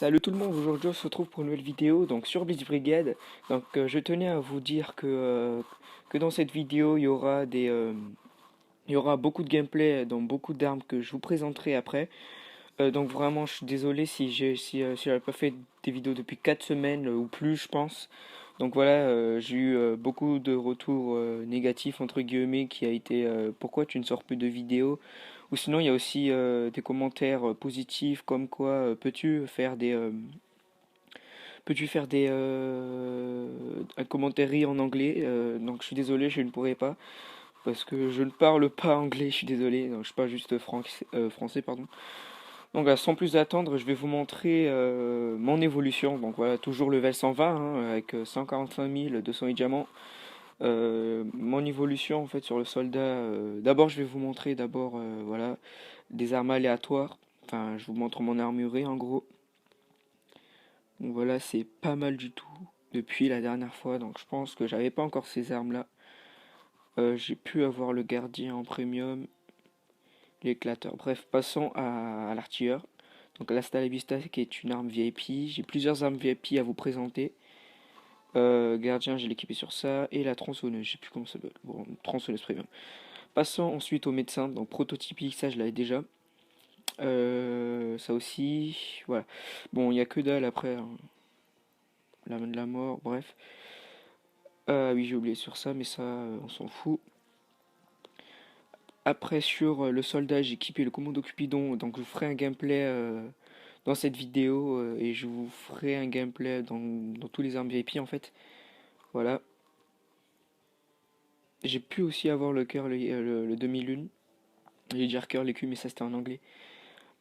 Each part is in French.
Salut tout le monde, aujourd'hui on se retrouve pour une nouvelle vidéo donc sur Blitz Brigade. Je tenais à vous dire que dans cette vidéo il y aura beaucoup de gameplay dans beaucoup d'armes que je vous présenterai après. Donc vraiment je suis désolé si j'avais pas fait des vidéos depuis 4 semaines ou plus je pense. Donc voilà, j'ai eu beaucoup de retours négatifs entre guillemets qui a été pourquoi tu ne sors plus de vidéos? Ou sinon il y a aussi des commentaires positifs comme quoi peux-tu faire un commentaire en anglais? Donc je suis désolé, je ne pourrai pas parce que je ne parle pas anglais, je suis désolé, donc, je parle juste français, pardon. Donc sans plus attendre, je vais vous montrer mon évolution. Donc voilà, toujours level 120 hein, avec 145 208 diamants. Mon évolution en fait sur le soldat. D'abord, je vais vous montrer voilà des armes aléatoires. Enfin, je vous montre mon armuré en gros. Donc voilà, c'est pas mal du tout depuis la dernière fois. Donc je pense que j'avais pas encore ces armes-là. J'ai pu avoir le gardien en premium, l'éclateur. Bref, passons à l'artilleur. Donc la Stalabista qui est une arme VIP. J'ai plusieurs armes VIP à vous présenter. Gardien, j'ai l'équipé sur ça. Et la tronçonneuse, je sais plus comment ça s'appelle. Bon, tronçonneuse premium. Passons ensuite au médecin. Donc prototypique, ça je l'avais déjà. Ça aussi, voilà. Bon, il n'y a que dalle après, hein. La main de la mort, bref. Oui, j'ai oublié sur ça, mais ça, on s'en fout. Après, sur le soldat, j'ai équipé le commando Cupidon, donc je vous ferai un gameplay dans cette vidéo et je vous ferai un gameplay dans tous les armes VIP en fait. Voilà. J'ai pu aussi avoir le cœur, le demi-lune. J'ai dire cœur, l'écu, mais ça c'était en anglais.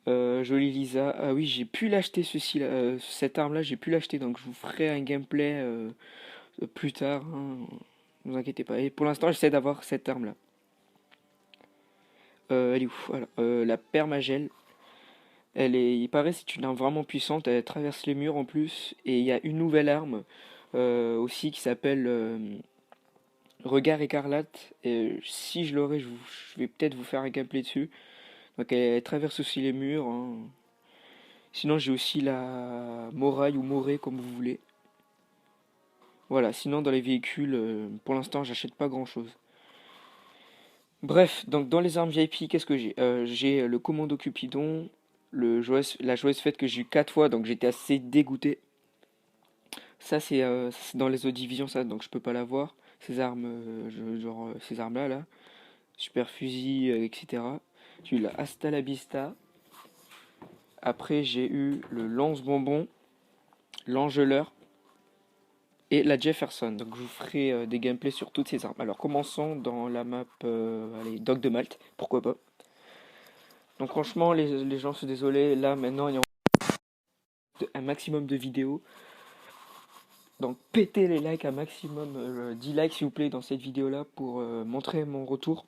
Jolie Lisa. Ah oui, j'ai pu l'acheter ceci là, cette arme là, j'ai pu l'acheter, donc je vous ferai un gameplay plus tard, hein. Ne vous inquiétez pas. Et pour l'instant, j'essaie d'avoir cette arme là. Elle est où? Voilà. La permagel. Il paraît c'est une arme vraiment puissante, elle traverse les murs en plus, et il y a une nouvelle arme aussi qui s'appelle Regard écarlate, et si je l'aurai, je vais peut-être vous faire un gameplay dessus. Donc elle traverse aussi les murs, hein. Sinon j'ai aussi la Moraille ou Morée comme vous voulez. Voilà, sinon dans les véhicules, pour l'instant j'achète pas grand-chose. Bref, donc dans les armes VIP, qu'est-ce que j'ai? J'ai le commando Cupidon, la joueuse faite que j'ai eu 4 fois, donc j'étais assez dégoûté. Ça c'est dans les autres divisions ça, donc je peux pas l'avoir. Ces armes, ces armes là, super fusil, etc. J'ai eu la Hasta la Vista. Après j'ai eu le lance-bonbon, l'engeleur et la Jefferson. Donc je vous ferai des gameplays sur toutes ces armes. Alors commençons dans la map, allez, Doc de Malte, pourquoi pas. Donc franchement les gens, je suis désolé, là maintenant il y a un maximum de vidéos. Donc pétez les likes, un maximum 10 likes s'il vous plaît dans cette vidéo là pour montrer mon retour.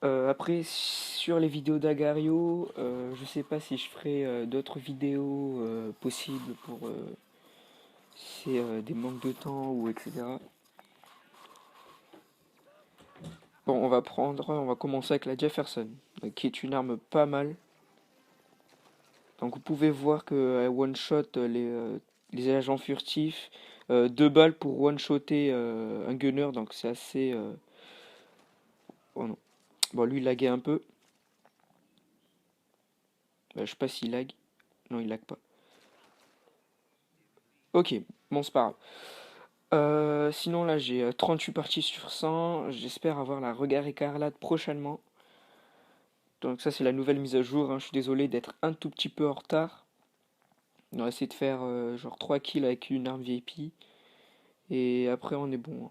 Après sur les vidéos d'Agario, je sais pas si je ferai d'autres vidéos possibles pour si c'est des manques de temps ou etc. Bon, on va commencer avec la Jefferson, qui est une arme pas mal. Donc vous pouvez voir que one shot les agents furtifs, 2 balles pour one shotter un gunner, donc c'est assez. Oh non. Bon, lui il laguait un peu. Je sais pas s'il lag. Non, il lag pas. Ok, bon c'est pas grave. Sinon là j'ai 38 parties sur 100. J'espère avoir la regard écarlate prochainement. Donc ça c'est la nouvelle mise à jour, hein. Je suis désolé d'être un tout petit peu en retard. On va essayer de faire genre 3 kills avec une arme VIP. Et après on est bon, hein.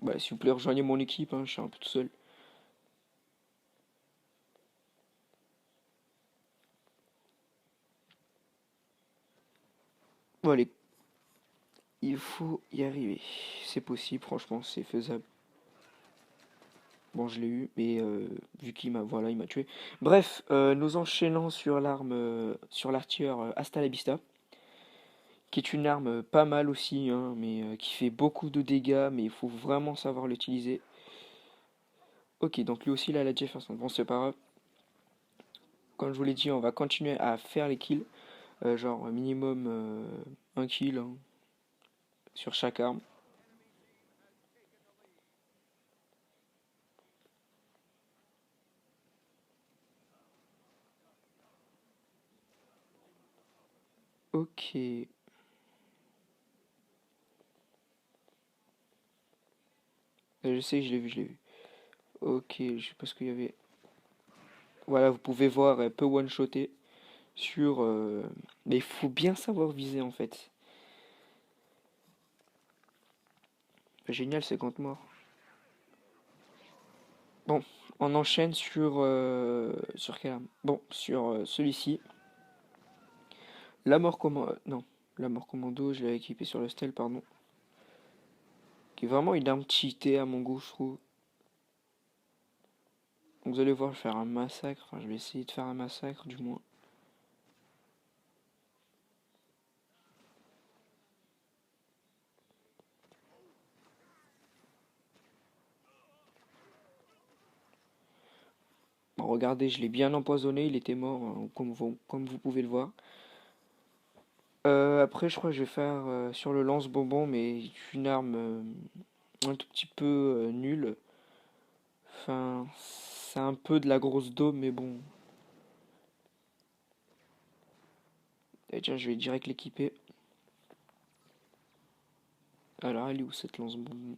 Bah, s'il vous plaît rejoignez mon équipe, hein, je suis un peu tout seul. Bon allez, il faut y arriver. C'est possible, franchement c'est faisable. Bon je l'ai eu, mais vu qu'il m'a voilà, il m'a tué. Bref, nous enchaînons sur sur l'artilleur Hasta la Vista, qui est une arme pas mal aussi, hein, mais qui fait beaucoup de dégâts, mais il faut vraiment savoir l'utiliser. Ok, donc lui aussi il a la Jefferson. Bon, c'est pas grave. comme je vous l'ai dit, on va continuer à faire les kills. Genre minimum 1 kill hein, sur chaque arme. Ok. Je sais, je l'ai vu, je l'ai vu. Ok, je sais pas ce qu'il y avait. Voilà, vous pouvez voir, elle peut one-shotter sur... Mais il faut bien savoir viser en fait. Génial, 50 morts. Bon, on enchaîne sur... sur quelle arme? Bon, sur celui-ci. La mort commando... non, la mort commando, je l'avais équipé sur le stealth, pardon. Qui est vraiment une arme cheatée à mon goût, je trouve. Donc vous allez voir, je vais faire un massacre. Enfin, je vais essayer de faire un massacre, du moins. Bon, regardez, je l'ai bien empoisonné, il était mort, hein, comme vous pouvez le voir. Après, je crois que je vais faire sur le lance-bonbon, mais une arme un tout petit peu nulle. Enfin, c'est un peu de la grosse daube, mais bon. Et tiens, je vais direct l'équiper. Alors, elle est où cette lance-bonbon?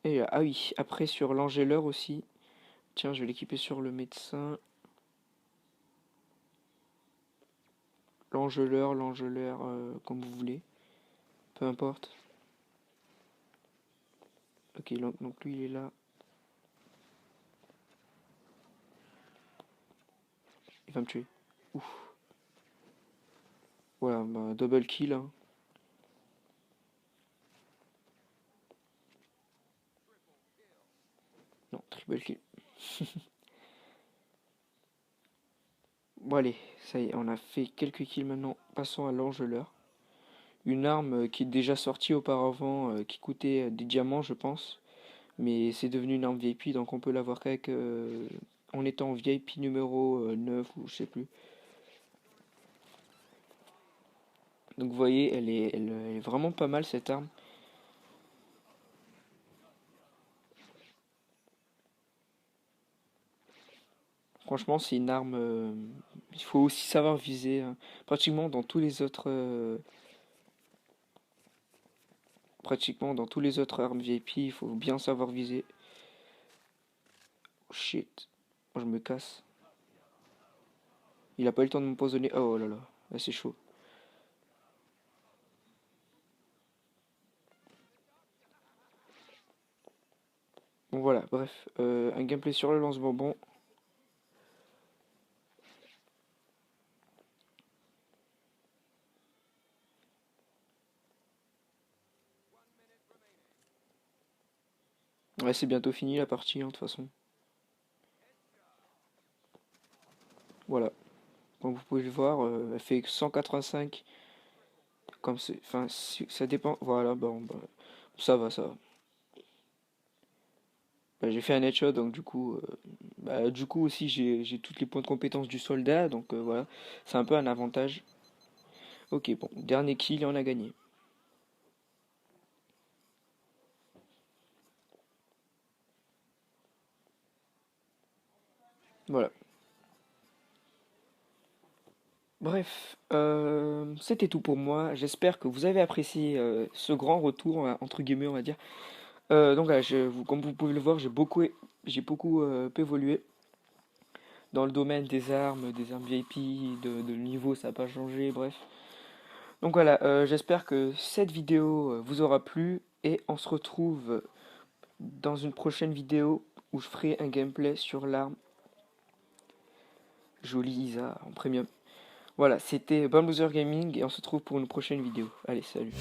Et ah oui, après sur l'angéleur aussi. Tiens, je vais l'équiper sur le médecin. L'angeleur, comme vous voulez. Peu importe. Ok, donc lui il est là. Il va me tuer. Ouf. Voilà, bah, double kill. Hein. Non, triple kill. Bon allez, ça y est, on a fait quelques kills maintenant. Passons à l'angeleur. Une arme qui est déjà sortie auparavant, qui coûtait des diamants je pense. Mais c'est devenu une arme VIP, donc on peut l'avoir qu'avec... en étant VIP numéro 9 ou je sais plus. Donc vous voyez, elle est vraiment pas mal cette arme. Franchement, c'est une arme... il faut aussi savoir viser. Hein. Pratiquement dans tous les autres... pratiquement dans tous les autres armes VIP, il faut bien savoir viser. Oh, shit. Moi, je me casse. Il a pas eu le temps de m'empoisonner. Oh là là, là c'est chaud. Bon voilà, bref. Un gameplay sur le lance-bonbon. Ouais, c'est bientôt fini la partie, hein, de toute façon. Voilà. Comme vous pouvez le voir, elle fait 185. Comme c'est... Enfin, ça dépend. Voilà, bon, bah, ça va, ça va. Bah, j'ai fait un headshot, donc du coup aussi j'ai toutes les points de compétence du soldat, donc voilà, c'est un peu un avantage. Ok, bon, dernier kill et on a gagné. Voilà. Bref, c'était tout pour moi. J'espère que vous avez apprécié ce grand retour, entre guillemets, on va dire. Donc voilà, comme vous pouvez le voir, j'ai beaucoup évolué dans le domaine des armes VIP, de niveau, ça n'a pas changé, bref. Donc voilà, j'espère que cette vidéo vous aura plu et on se retrouve dans une prochaine vidéo où je ferai un gameplay sur l'arme jolie Isa en premium. Voilà, c'était Bambuzer Gaming et on se retrouve pour une prochaine vidéo. Allez, salut.